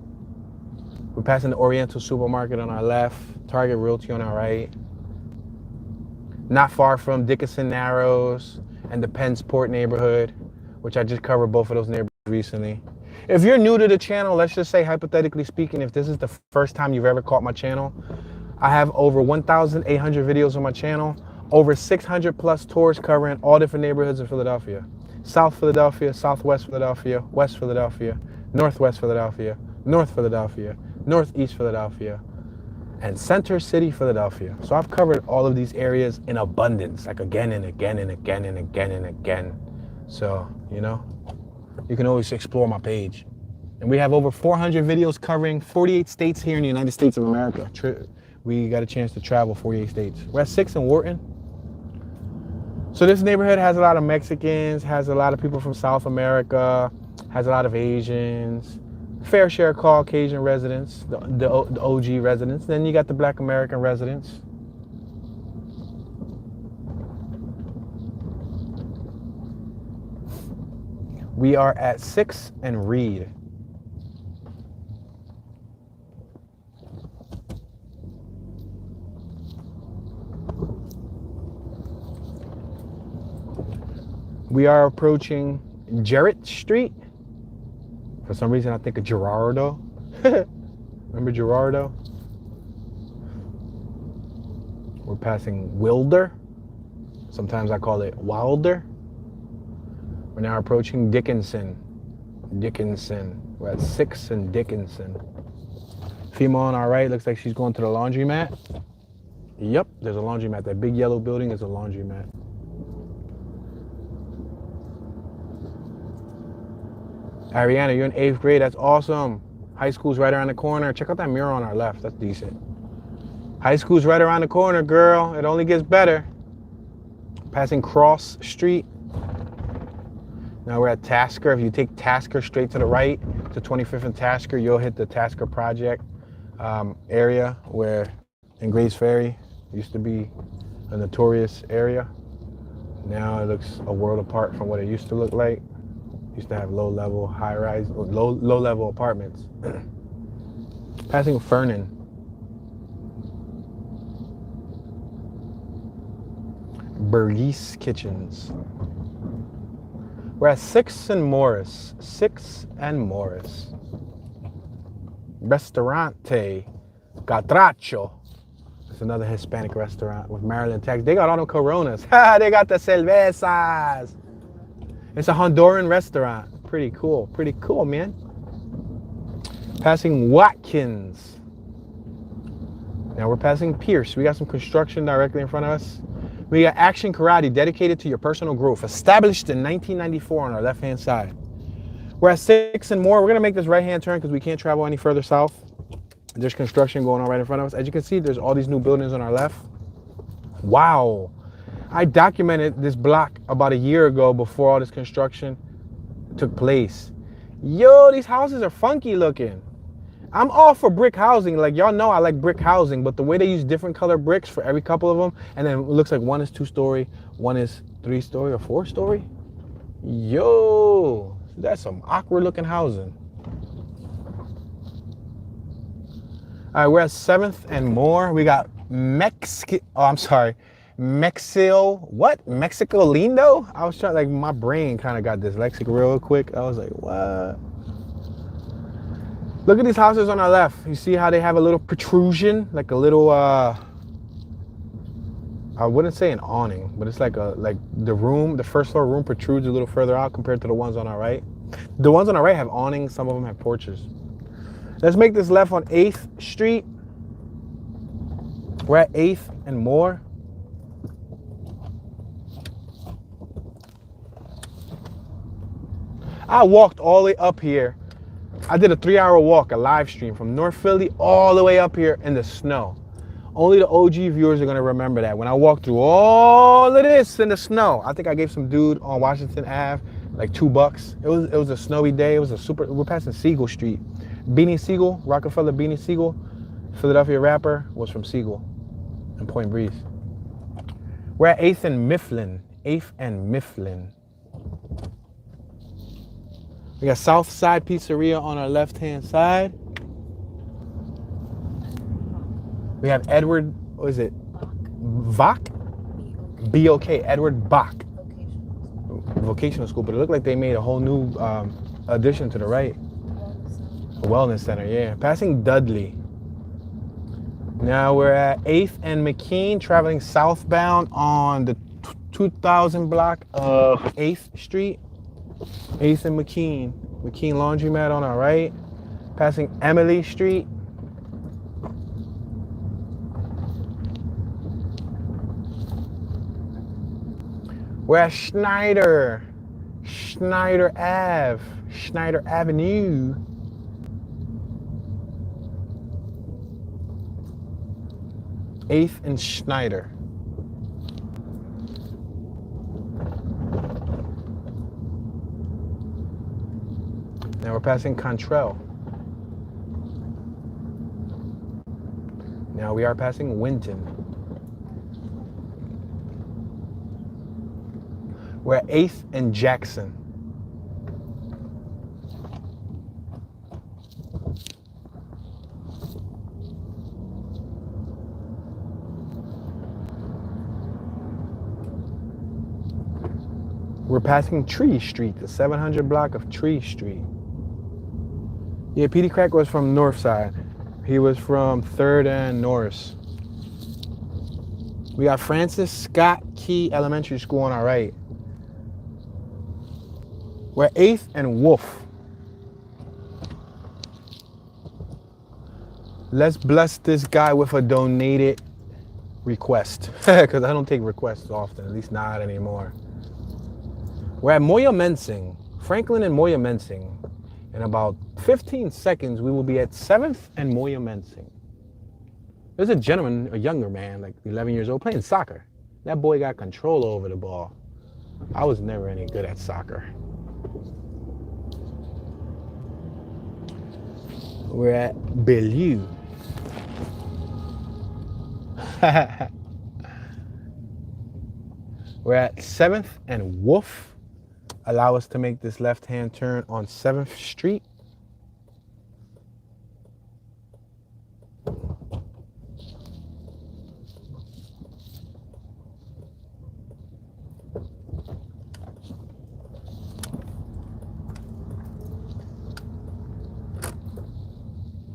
We're passing the Oriental Supermarket on our left, Target Realty on our right. Not far from Dickinson Narrows and the Pennsport neighborhood, which I just covered both of those neighborhoods recently. If you're new to the channel, let's just say, hypothetically speaking, if this is the first time you've ever caught my channel, I have over 1,800 videos on my channel, over 600 plus tours covering all different neighborhoods in Philadelphia. South Philadelphia, Southwest Philadelphia, West Philadelphia, Northwest Philadelphia, North Philadelphia, Northeast Philadelphia, and Center City, Philadelphia. So I've covered all of these areas in abundance, like again and again and again and again and again. So, you know, you can always explore my page. And we have over 400 videos covering 48 states here in the United States of America. We got a chance to travel 48 states. We're at 6 in Wharton. So this neighborhood has a lot of Mexicans, has a lot of people from South America, has a lot of Asians, fair share of Caucasian residents, the OG residents. Then you got the Black American residents. We are at 6th and Reed. We are approaching Jarrett Street. For some reason, I think of Gerardo. Remember Gerardo? We're passing Wilder. Sometimes I call it Wilder. We're now approaching Dickinson. We're at 6th and Dickinson. Female on our right looks like she's going to the laundromat. Yep, there's a laundromat. That big yellow building is a laundromat. Ariana, you're in 8th grade. That's awesome. High school's right around the corner. Check out that mural on our left. That's decent. High school's right around the corner, girl. It only gets better. Passing Cross Street. Now we're at Tasker. If you take Tasker straight to the right to 25th and Tasker, you'll hit the Tasker Project area where in Grays Ferry used to be a notorious area. Now it looks a world apart from what it used to look like. Used to have low-level, high-rise, low-level apartments. Passing Fernan. Burgess Kitchens. We're at 6th and Morris. 6th and Morris. Restaurante Catracho. It's another Hispanic restaurant with Maryland tax. They got all the Coronas. They got the cervezas. It's a Honduran restaurant. Pretty cool, man. Passing Watkins. Now we're passing Pierce. We got some construction directly in front of us. We got Action Karate, dedicated to your personal growth. Established in 1994 on our left-hand side. We're at 6th and more. We're going to make this right-hand turn because we can't travel any further south. There's construction going on right in front of us. As you can see, there's all these new buildings on our left. Wow. I documented this block about a year ago before all this construction took place. Yo, these houses are funky looking. I'm all for brick housing. Like, y'all know I like brick housing, but the way they use different color bricks for every couple of them, and then it looks like one is 2-story, one is 3-story or 4-story. Yo, that's some awkward looking housing. All right, we're at 7th and more. We got Mexico Lindo? I was trying, like, my brain kind of got dyslexic real quick. I was like, what? Look at these houses on our left. You see how they have a little protrusion, like a little, I wouldn't say an awning, but it's like the first floor room protrudes a little further out compared to the ones on our right. The ones on our right have awnings, some of them have porches. Let's make this left on 8th Street. We're at 8th and more. I walked all the way up here. I did a 3-hour walk, a live stream from North Philly all the way up here in the snow. Only the OG viewers are gonna remember that. When I walked through all of this in the snow, I think I gave some dude on Washington Ave like $2. It was a snowy day. We're passing Siegel Street. Beanie Siegel, Rockefeller Beanie Siegel, Philadelphia rapper, was from Siegel and Point Breeze. We're at 8th and Mifflin. 8th and Mifflin. We got Southside Pizzeria on our left-hand side. We have Edward, what is it? Bach? B-O-K, Edward Bach. Vocational school, but it looked like they made a whole new addition to the right. A wellness center, yeah. Passing Dudley. Now we're at 8th and McKean, traveling southbound on the 2000 block of 8th Street. 8th and McKean. McKean Laundromat on our right. Passing Emily Street. We're at Schneider Ave. Schneider Avenue. Eighth and Schneider. Now we're passing Contrell. Now we are passing Winton. We're at 8th and Jackson. We're passing Tree Street, the 700 block of Tree Street. Yeah, Petey Crack was from North Side. He was from 3rd and Norris. We got Francis Scott Key Elementary School on our right. We're 8th and Wolf. Let's bless this guy with a donated request. Because I don't take requests often, at least not anymore. We're at Moyamensing, Franklin and Moyamensing. In about 15 seconds, we will be at 7th and Moyamensing. There's a gentleman, a younger man, like 11 years old, playing soccer. That boy got control over the ball. I was never any good at soccer. We're at Bellevue. We're at 7th and Wolf. Allow us to make this left-hand turn on 7th Street.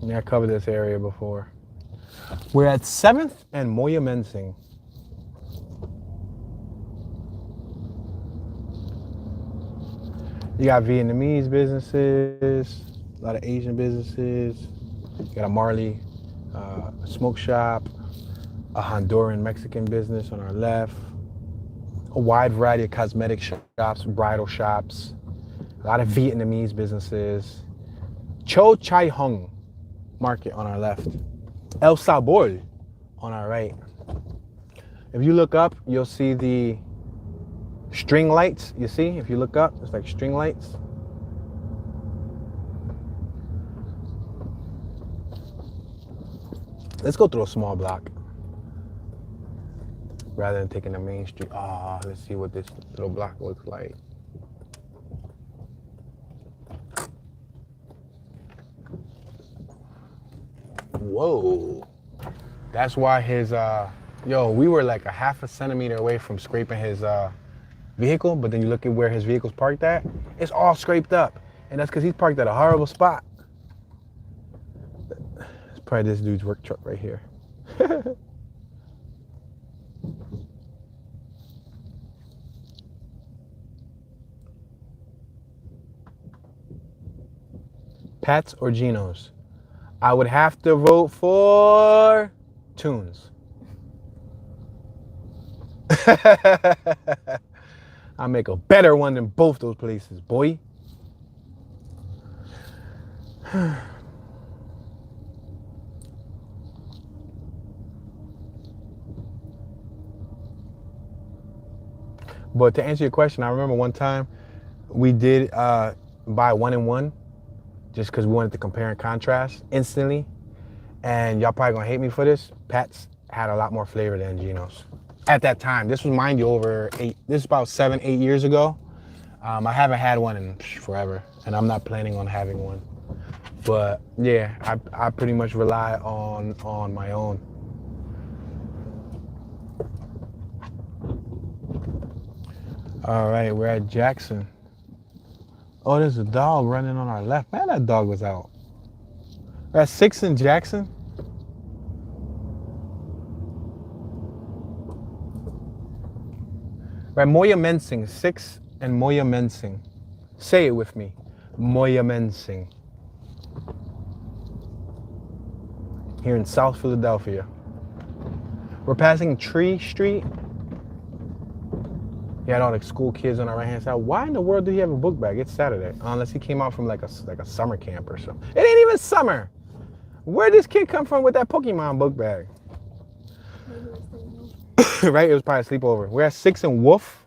Yeah, I covered this area before. We're at 7th and Moyamensing. You got Vietnamese businesses, a lot of Asian businesses. You got a Marley smoke shop, a Honduran Mexican business on our left, a wide variety of cosmetic shops, bridal shops, a lot of Vietnamese businesses. Cho Chai Hung Market on our left, El Sabor on our right. If you look up, you'll see the string lights. You see, if you look up, it's like string lights. Let's go through a small block rather than taking the main street. Let's see what this little block looks like. Whoa. That's why his, we were like a half a centimeter away from scraping his vehicle, but then you look at where his vehicle's parked at, it's all scraped up. And that's because he's parked at a horrible spot. It's probably this dude's work truck right here. Pat's or Geno's? I would have to vote for Tunes. I'll make a better one than both those places, boy. But to answer your question, I remember one time we did buy 1-in-1 just because we wanted to compare and contrast instantly. And y'all probably gonna hate me for this. Pat's had a lot more flavor than Geno's. At that time, this was, mind you, this is about 7-8 years ago. I haven't had one in forever, and I'm not planning on having one. But yeah, I pretty much rely on my own. All right, we're at Jackson. Oh, there's a dog running on our left. Man, that dog was out. We're at 6th and Jackson. We're at Moyamensing, 6th and Moyamensing. Say it with me, Moyamensing. Here in South Philadelphia. We're passing Tree Street. He had all the school kids on our right-hand side. Why in the world did he have a book bag? It's Saturday. Unless he came out from like a summer camp or something. It ain't even summer. Where'd this kid come from with that Pokemon book bag? Right? It was probably a sleepover. We're at 6th and Wolf.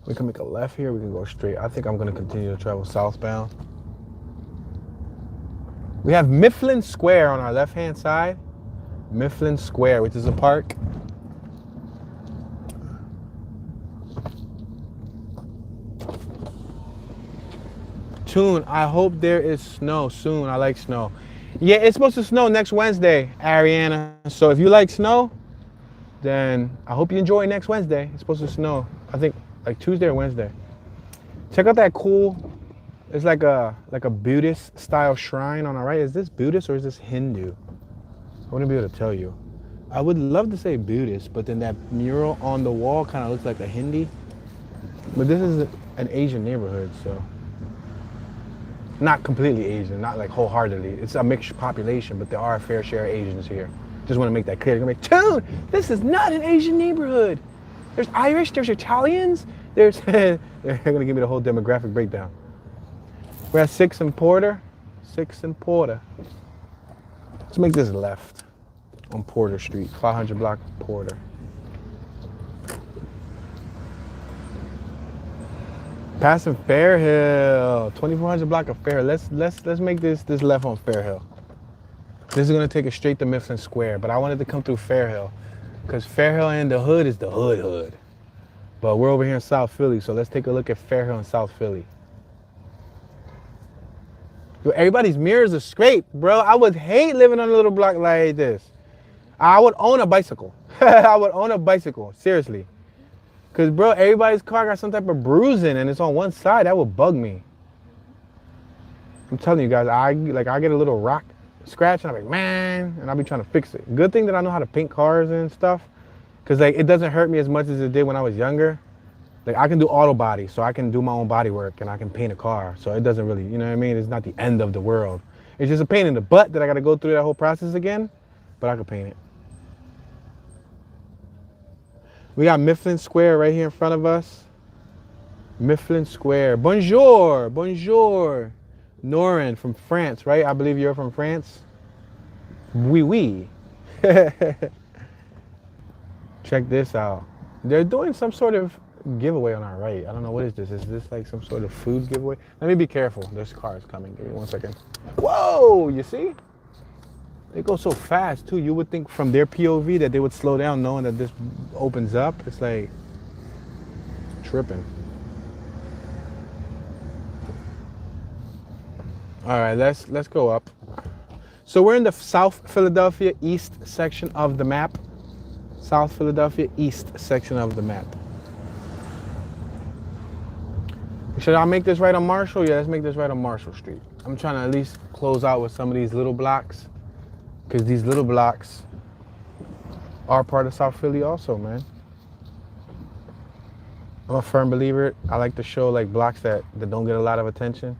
We can make a left here. We can go straight. I think I'm going to continue to travel southbound. We have Mifflin Square on our left-hand side. Mifflin Square, which is a park. Tune, I hope there is snow soon. I like snow. Yeah, it's supposed to snow next Wednesday, Ariana. So if you like snow, then I hope you enjoy next Wednesday. It's supposed to snow. I think like Tuesday or Wednesday. Check out that cool. It's like a Buddhist style shrine on the right. Is this Buddhist or is this Hindu? I wouldn't be able to tell you. I would love to say Buddhist, but then that mural on the wall kind of looks like a Hindi. But this is an Asian neighborhood, so not completely Asian, not like wholeheartedly. It's a mixed population, but there are a fair share of Asians here. Just want to make that clear. They're gonna be, dude, this is not an Asian neighborhood. There's Irish, there's Italians, there's. They're gonna give me the whole demographic breakdown. We're at 6th and Porter. 6th and Porter. Let's make this left on Porter Street, 500 block Porter. Passing Fairhill, 2400 block of Fairhill. Let's make this left on Fairhill. This is gonna take us straight to Mifflin Square, but I wanted to come through Fairhill because Fairhill and the hood is the hood. But we're over here in South Philly, so let's take a look at Fairhill and South Philly. Yo, everybody's mirrors are scraped, bro. I would hate living on a little block like this. I would own a bicycle. I would own a bicycle, seriously. Cause bro, everybody's car got some type of bruising and it's on one side. That would bug me. I'm telling you guys, I get a little rock scratch and I'm like, man, and I'll be trying to fix it. Good thing that I know how to paint cars and stuff. Cause like it doesn't hurt me as much as it did when I was younger. Like I can do auto body, so I can do my own body work and I can paint a car. So it doesn't really, you know what I mean? It's not the end of the world. It's just a pain in the butt that I gotta go through that whole process again, but I can paint it. We got Mifflin Square right here in front of us. Mifflin Square. Bonjour, bonjour. Norin from France, right? I believe you're from France. Oui, oui. Check this out. They're doing some sort of giveaway on our right. I don't know, what is this? Is this like some sort of food giveaway? Let me be careful. There's cars coming. Give me 1 second. Whoa, you see? They go so fast too. You would think from their POV that they would slow down knowing that this opens up. It's like tripping. All right, let's go up. So we're in the South Philadelphia East section of the map. South Philadelphia East section of the map. Should I make this right on Marshall? Yeah, let's make this right on Marshall Street. I'm trying to at least close out with some of these little blocks, because these little blocks are part of South Philly also, man. I'm a firm believer. I like to show like blocks that don't get a lot of attention.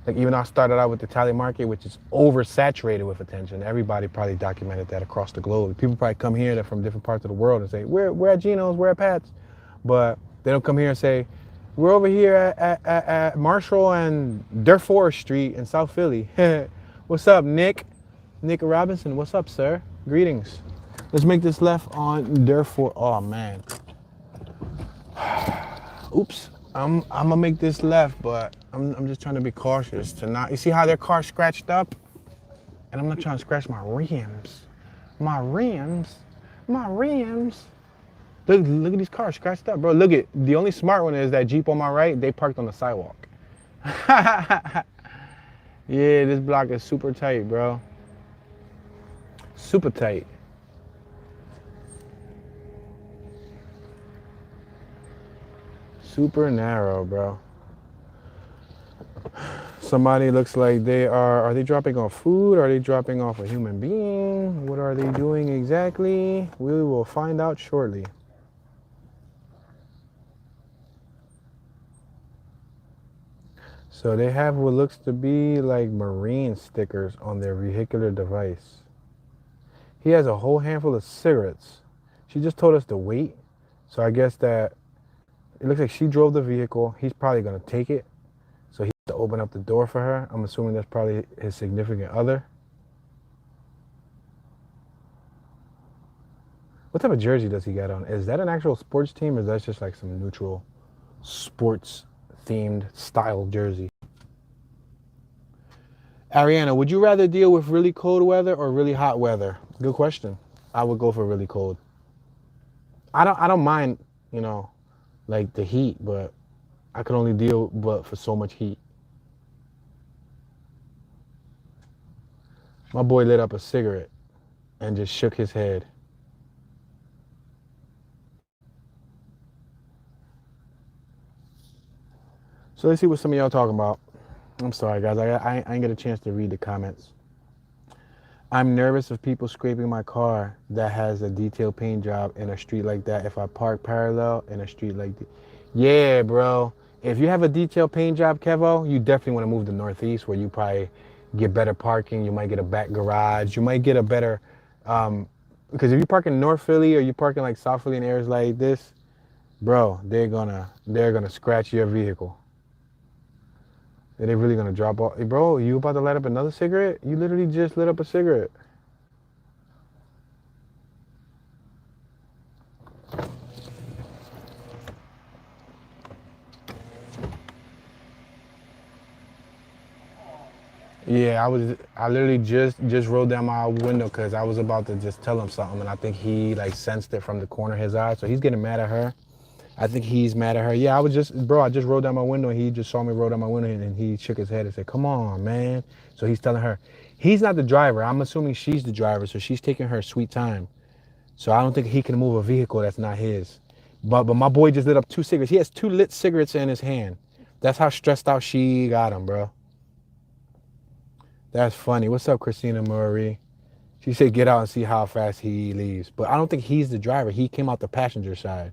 Like even though I started out with the Tally Market, which is oversaturated with attention. Everybody probably documented that across the globe. People probably come here, they're from different parts of the world and say, we're at Geno's, we're at Pat's. But they don't come here and say, we're over here at Marshall and Durford Street in South Philly. What's up, Nick? Nick Robinson, what's up, sir? Greetings. Let's make this left on Durford. Oh, man. Oops. I'm gonna make this left, but I'm just trying to be cautious to not. You see how their car scratched up? And I'm not trying to scratch my rims. My rims. Look at these cars scratched up, bro. Look at, the only smart one is that Jeep on my right. They parked on the sidewalk. Yeah, this block is super tight, bro. Super tight. Super narrow, bro. Somebody looks like they are they dropping off food? Are they dropping off a human being? What are they doing exactly? We will find out shortly. So they have what looks to be like marine stickers on their vehicular device. He has a whole handful of cigarettes. She just told us to wait. So I guess that it looks like she drove the vehicle. He's probably gonna take it. So he has to open up the door for her. I'm assuming that's probably his significant other. What type of jersey does he got on? Is that an actual sports team or is that just like some neutral sports themed style jersey? Ariana, would you rather deal with really cold weather or really hot weather? Good question. I would go for really cold. I don't mind, you know, like the heat, but I could only deal but for so much heat. My boy lit up a cigarette and just shook his head. So let's see what some of y'all talking about. I'm sorry, guys. I ain't get a chance to read the comments. I'm nervous of people scraping my car that has a detail paint job in a street like that. If I park parallel in a street like that. Yeah, bro. If you have a detail paint job, Kevo, you definitely want to move to Northeast where you probably get better parking. You might get a back garage. You might get a better, because if you park in North Philly or you park in like South Philly in areas like this, bro, they're gonna scratch your vehicle. Are they really gonna drop off? Hey, bro, you about to light up another cigarette? You literally just lit up a cigarette. Yeah, I literally just rolled down my window because I was about to just tell him something, and I think he like sensed it from the corner of his eye, so he's getting mad at her. I think he's mad at her. Yeah, I just rolled down my window, and he just saw me roll down my window, and he shook his head and said, "Come on, man." So he's telling her, he's not the driver. I'm assuming she's the driver, so she's taking her sweet time. So I don't think he can move a vehicle that's not his. But my boy just lit up 2 cigarettes. He has 2 lit cigarettes in his hand. That's how stressed out she got him, bro. That's funny. What's up, Christina Marie? She said get out and see how fast he leaves. But I don't think he's the driver. He came out the passenger side.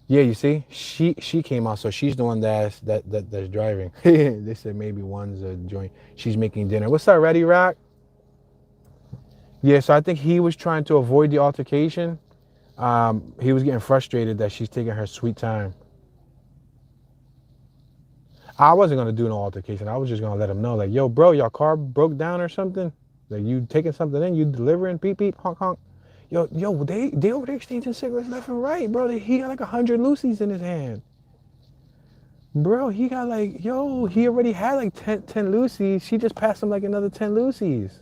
Yeah, you see? She came out, so she's the one that's driving. They said maybe one's a joint. She's making dinner. What's up, Ready Rock? Yeah, so I think he was trying to avoid the altercation. He was getting frustrated that she's taking her sweet time. I wasn't gonna do no altercation. I was just gonna let him know, like, yo, bro, your car broke down or something. Like, you taking something in, you delivering, beep beep, honk honk. Yo, they over there exchanging cigarettes left and right, bro. He got like 100 Lucy's in his hand. Bro, he got like, yo, he already had like 10 Lucy's. She just passed him like another 10 Lucy's.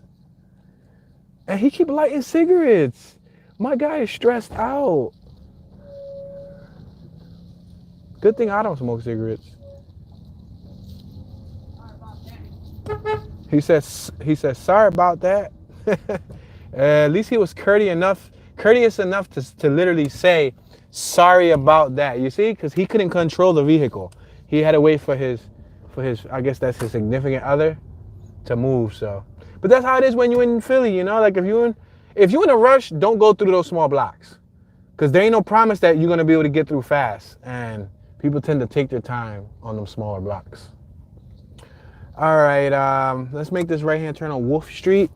And he keep lighting cigarettes. My guy is stressed out. Good thing I don't smoke cigarettes. He says, sorry about that. At least he was courteous enough to literally say, sorry about that. You see, because he couldn't control the vehicle. He had to wait for his, I guess that's his significant other, to move. So, but that's how it is when you're in Philly, you know. Like if you're in a rush, don't go through those small blocks, because there ain't no promise that you're gonna be able to get through fast, and people tend to take their time on them smaller blocks. All right, let's make this right-hand turn on Wolf Street.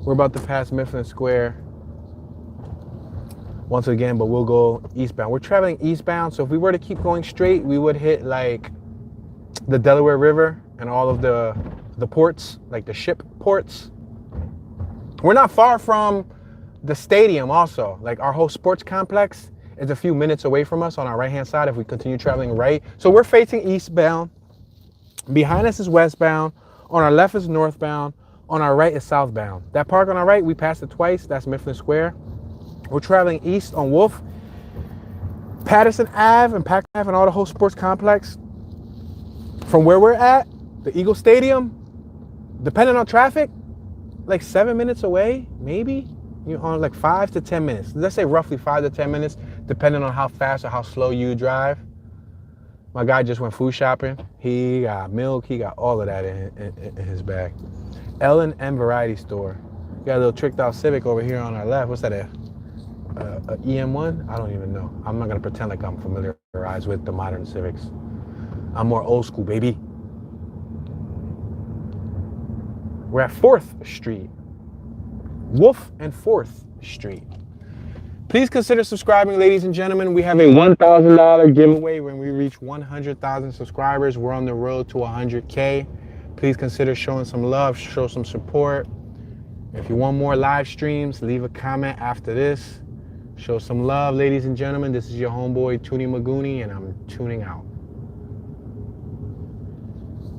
We're about to pass Mifflin Square once again, but we'll go eastbound. We're traveling eastbound, so if we were to keep going straight, we would hit like the Delaware River and all of the ports, like the ship ports. We're not far from the stadium also. Like our whole sports complex is a few minutes away from us on our right-hand side if we continue traveling right. So we're facing eastbound. Behind us is westbound. On our left is northbound. On our right is southbound. That park on our right, we passed it twice. That's Mifflin Square. We're traveling east on Wolf. Patterson Ave and Pack Ave and all the whole sports complex. From where we're at, the Eagle Stadium, depending on traffic, like 7 minutes away, maybe. You're on like 5 to 10 minutes. Let's say roughly 5 to 10 minutes, depending on how fast or how slow you drive. My guy just went food shopping. He got milk. He got all of that in his bag. Ellen M Variety Store. We got a little tricked out Civic over here on our left. What's that? A EM1? I don't even know. I'm not gonna pretend like I'm familiarized with the modern Civics. I'm more old school, baby. We're at 4th Street. Wolf and 4th Street. Please consider subscribing, ladies and gentlemen. We have a $1,000 giveaway when we reach 100,000 subscribers. We're on the road to 100K. Please consider showing some love, show some support. If you want more live streams, leave a comment after this. Show some love, ladies and gentlemen. This is your homeboy, Toonie Magooney, and I'm tuning out.